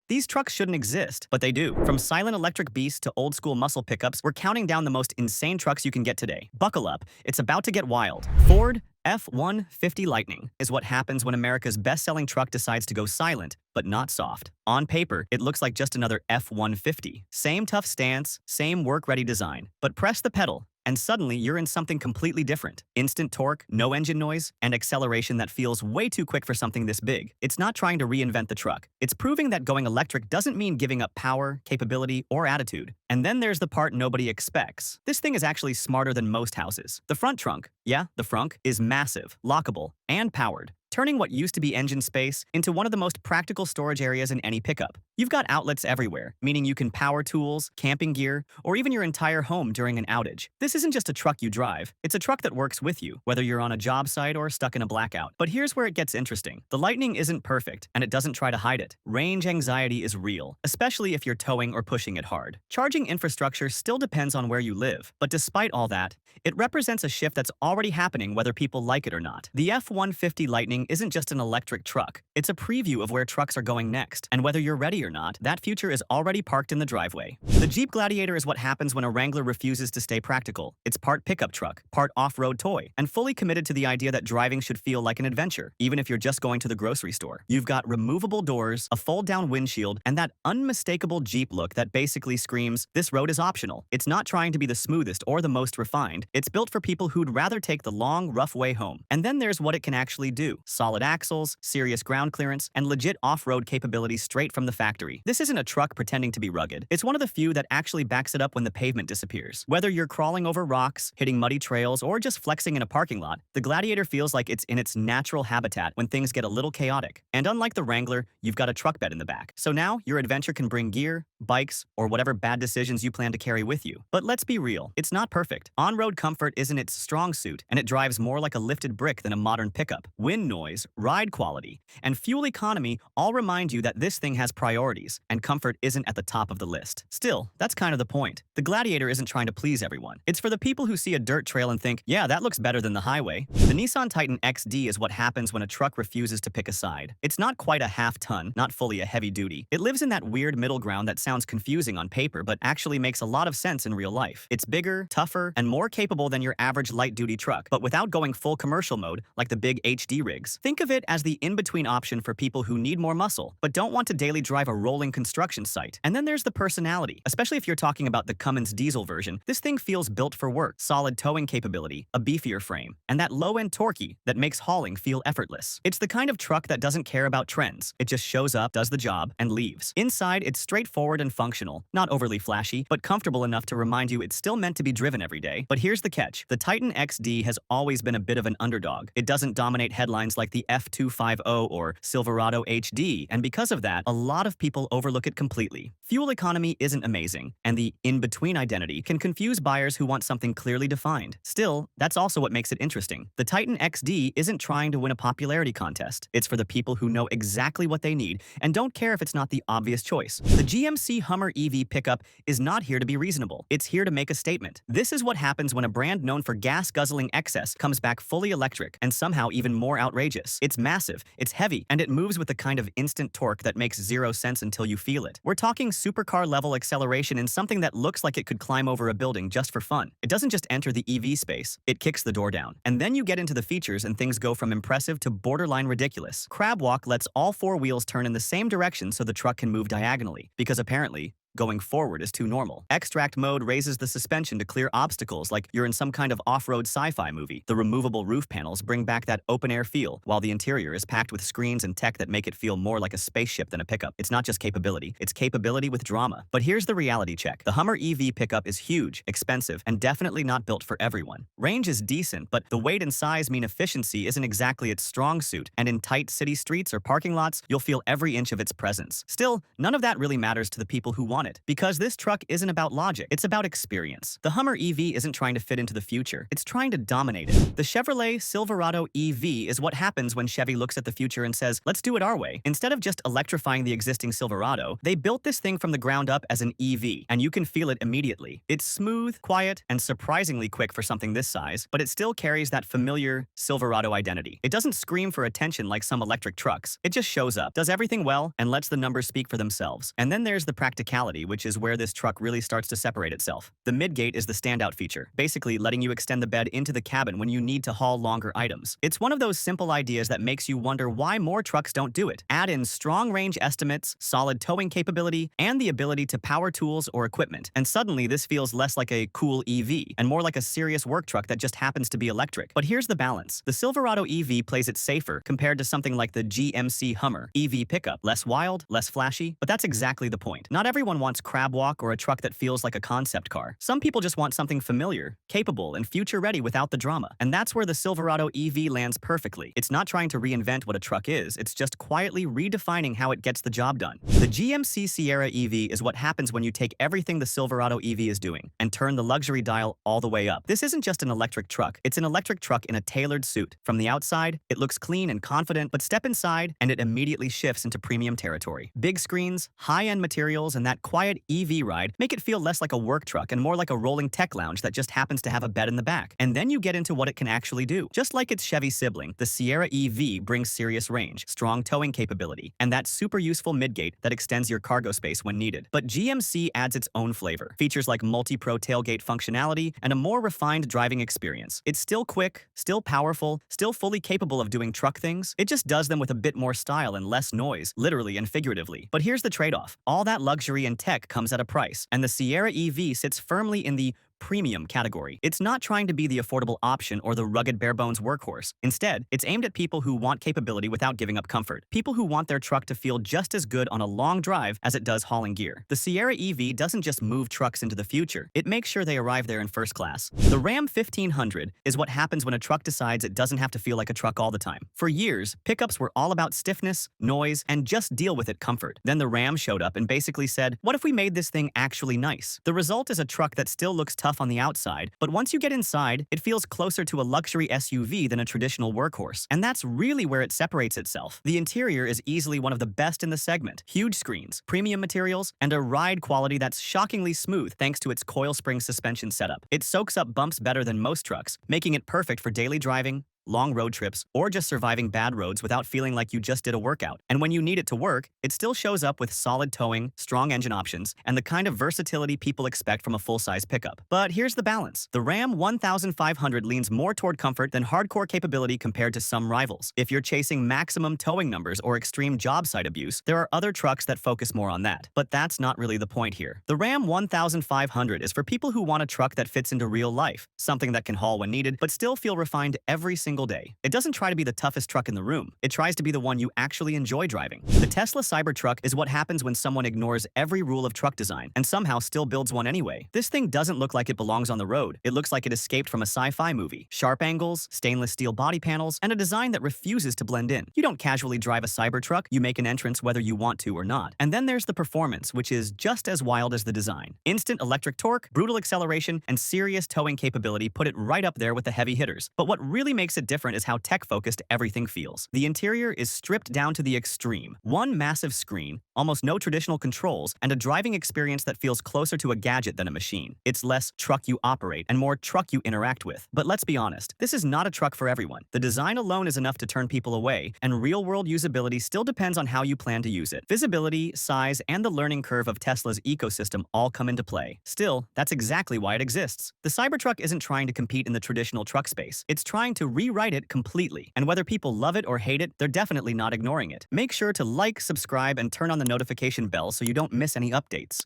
These trucks shouldn't exist, but they do. From silent electric beasts to old-school muscle pickups, we're counting down the most insane trucks you can get today. Buckle up, it's about to get wild. Ford F-150 Lightning is what happens when America's best-selling truck decides to go silent, but not soft. On paper, it looks like just another F-150. Same tough stance, same work-ready design. But press the pedal, and suddenly you're in something completely different. Instant torque, no engine noise, and acceleration that feels way too quick for something this big. It's not trying to reinvent the truck. It's proving that going electric doesn't mean giving up power, capability, or attitude. And then there's the part nobody expects. This thing is actually smarter than most houses. The front trunk, yeah, the frunk, is massive, lockable, and powered, turning what used to be engine space into one of the most practical storage areas in any pickup. You've got outlets everywhere, meaning you can power tools, camping gear, or even your entire home during an outage. This isn't just a truck you drive, it's a truck that works with you, whether you're on a job site or stuck in a blackout. But here's where it gets interesting. The Lightning isn't perfect, and it doesn't try to hide it. Range anxiety is real, especially if you're towing or pushing it hard. Charging infrastructure still depends on where you live, but despite all that, it represents a shift that's already happening whether people like it or not. The F-150 Lightning isn't just an electric truck, it's a preview of where trucks are going next. And whether you're ready or not, that future is already parked in the driveway. The Jeep Gladiator is what happens when a Wrangler refuses to stay practical. It's part pickup truck, part off-road toy, and fully committed to the idea that driving should feel like an adventure, even if you're just going to the grocery store. You've got removable doors, a fold-down windshield, and that unmistakable Jeep look that basically screams, this road is optional. It's not trying to be the smoothest or the most refined. It's built for people who'd rather take the long, rough way home. And then there's what it can actually do. Solid axles, serious ground clearance, and legit off-road capabilities straight from the factory. This isn't a truck pretending to be rugged. It's one of the few that actually backs it up when the pavement disappears. Whether you're crawling over rocks, hitting muddy trails, or just flexing in a parking lot, the Gladiator feels like it's in its natural habitat when things get a little chaotic. And unlike the Wrangler, you've got a truck bed in the back. So now, your adventure can bring gear, bikes, or whatever bad decisions you plan to carry with you. But let's be real, it's not perfect. On-road comfort isn't its strong suit, and it drives more like a lifted brick than a modern pickup. Wind noise, ride quality, and fuel economy all remind you that this thing has priorities, and comfort isn't at the top of the list. Still, that's kind of the point. The Gladiator isn't trying to please everyone. It's for the people who see a dirt trail and think, yeah, that looks better than the highway. The Nissan Titan XD is what happens when a truck refuses to pick a side. It's not quite a half-ton, not fully a heavy-duty. It lives in that weird middle ground that sounds confusing on paper, but actually makes a lot of sense in real life. It's bigger, tougher, and more capable than your average light-duty truck, but without going full commercial mode like the big HD rigs. Think of it as the in-between option for people who need more muscle, but don't want to daily drive a rolling construction site. And then there's the personality. Especially if you're talking about the Cummins diesel version, this thing feels built for work. Solid towing capability, a beefier frame, and that low-end torquey that makes hauling feel effortless. It's the kind of truck that doesn't care about trends. It just shows up, does the job, and leaves. Inside, it's straightforward and functional, not overly flashy, but comfortable enough to remind you it's still meant to be driven every day. But here's the catch. The Titan XD has always been a bit of an underdog. It doesn't dominate headlines like the F250 or Silverado HD, and because of that, a lot of people overlook it completely. Fuel economy isn't amazing, and the in-between identity can confuse buyers who want something clearly defined. Still, that's also what makes it interesting. The Titan XD isn't trying to win a popularity contest. It's for the people who know exactly what they need and don't care if it's not the obvious choice. The GMC Hummer EV pickup is not here to be reasonable. It's here to make a statement. This is what happens when a brand known for gas-guzzling excess comes back fully electric and somehow even more outrageous. It's massive, it's heavy, and it moves with the kind of instant torque that makes zero sense until you feel it. We're talking supercar-level acceleration in something that looks like it could climb over a building just for fun. It doesn't just enter the EV space, it kicks the door down. And then you get into the features and things go from impressive to borderline ridiculous. Crab Walk lets all four wheels turn in the same direction so the truck can move diagonally, because apparently, going forward is too normal. Extract mode raises the suspension to clear obstacles like you're in some kind of off-road sci-fi movie. The removable roof panels bring back that open-air feel, while the interior is packed with screens and tech that make it feel more like a spaceship than a pickup. It's not just capability, it's capability with drama. But here's the reality check. The Hummer EV pickup is huge, expensive, and definitely not built for everyone. Range is decent, but the weight and size mean efficiency isn't exactly its strong suit, and in tight city streets or parking lots, you'll feel every inch of its presence. Still, none of that really matters to the people who want it. Because this truck isn't about logic, it's about experience. The Hummer EV isn't trying to fit into the future, it's trying to dominate it. The Chevrolet Silverado EV is what happens when Chevy looks at the future and says, let's do it our way. Instead of just electrifying the existing Silverado, they built this thing from the ground up as an EV, and you can feel it immediately. It's smooth, quiet, and surprisingly quick for something this size, but it still carries that familiar Silverado identity. It doesn't scream for attention like some electric trucks. It just shows up, does everything well, and lets the numbers speak for themselves. And then there's the practicality, which is where this truck really starts to separate itself. The midgate is the standout feature, basically letting you extend the bed into the cabin when you need to haul longer items. It's one of those simple ideas that makes you wonder why more trucks don't do it. Add in strong range estimates, solid towing capability, and the ability to power tools or equipment, and suddenly this feels less like a cool EV and more like a serious work truck that just happens to be electric. But here's the balance. The Silverado EV plays it safer compared to something like the GMC Hummer EV pickup. Less wild, less flashy, but that's exactly the point. Not everyone wants crab walk or a truck that feels like a concept car. Some people just want something familiar, capable, and future-ready without the drama. And that's where the Silverado EV lands perfectly. It's not trying to reinvent what a truck is, it's just quietly redefining how it gets the job done. The GMC Sierra EV is what happens when you take everything the Silverado EV is doing and turn the luxury dial all the way up. This isn't just an electric truck, it's an electric truck in a tailored suit. From the outside, it looks clean and confident, but step inside and it immediately shifts into premium territory. Big screens, high-end materials, and that quiet EV ride make it feel less like a work truck and more like a rolling tech lounge that just happens to have a bed in the back. And then you get into what it can actually do. Just like its Chevy sibling, the Sierra EV brings serious range, strong towing capability, and that super useful midgate that extends your cargo space when needed. But GMC adds its own flavor. Features like multi-pro tailgate functionality and a more refined driving experience. It's still quick, still powerful, still fully capable of doing truck things. It just does them with a bit more style and less noise, literally and figuratively. But here's the trade-off. All that luxury and tech comes at a price, and the Sierra EV sits firmly in the premium category. It's not trying to be the affordable option or the rugged bare-bones workhorse. Instead, it's aimed at people who want capability without giving up comfort. People who want their truck to feel just as good on a long drive as it does hauling gear. The Sierra EV doesn't just move trucks into the future, it makes sure they arrive there in first class. The Ram 1500 is what happens when a truck decides it doesn't have to feel like a truck all the time. For years, pickups were all about stiffness, noise, and just deal with it comfort. Then the Ram showed up and basically said, what if we made this thing actually nice? The result is a truck that still looks tough on the outside, but once you get inside, it feels closer to a luxury SUV than a traditional workhorse. And that's really where it separates itself. The interior is easily one of the best in the segment. Huge screens, premium materials, and a ride quality that's shockingly smooth thanks to its coil spring suspension setup. It soaks up bumps better than most trucks, making it perfect for daily driving, long road trips, or just surviving bad roads without feeling like you just did a workout. And when you need it to work, it still shows up with solid towing, strong engine options, and the kind of versatility people expect from a full-size pickup. But here's the balance. The Ram 1500 leans more toward comfort than hardcore capability compared to some rivals. If you're chasing maximum towing numbers or extreme job site abuse, there are other trucks that focus more on that. But that's not really the point here. The Ram 1500 is for people who want a truck that fits into real life, something that can haul when needed, but still feel refined every single day. It doesn't try to be the toughest truck in the room. It tries to be the one you actually enjoy driving. The Tesla Cybertruck is what happens when someone ignores every rule of truck design and somehow still builds one anyway. This thing doesn't look like it belongs on the road. It looks like it escaped from a sci-fi movie. Sharp angles, stainless steel body panels, and a design that refuses to blend in. You don't casually drive a Cybertruck, you make an entrance whether you want to or not. And then there's the performance, which is just as wild as the design. Instant electric torque, brutal acceleration, and serious towing capability put it right up there with the heavy hitters. But what really makes it different is how tech-focused everything feels. The interior is stripped down to the extreme. One massive screen, almost no traditional controls, and a driving experience that feels closer to a gadget than a machine. It's less truck you operate and more truck you interact with. But let's be honest, this is not a truck for everyone. The design alone is enough to turn people away, and real-world usability still depends on how you plan to use it. Visibility, size, and the learning curve of Tesla's ecosystem all come into play. Still, that's exactly why it exists. The Cybertruck isn't trying to compete in the traditional truck space. It's trying to rewrite it completely. And whether people love it or hate it, they're definitely not ignoring it. Make sure to like, subscribe, and turn on the notification bell so you don't miss any updates.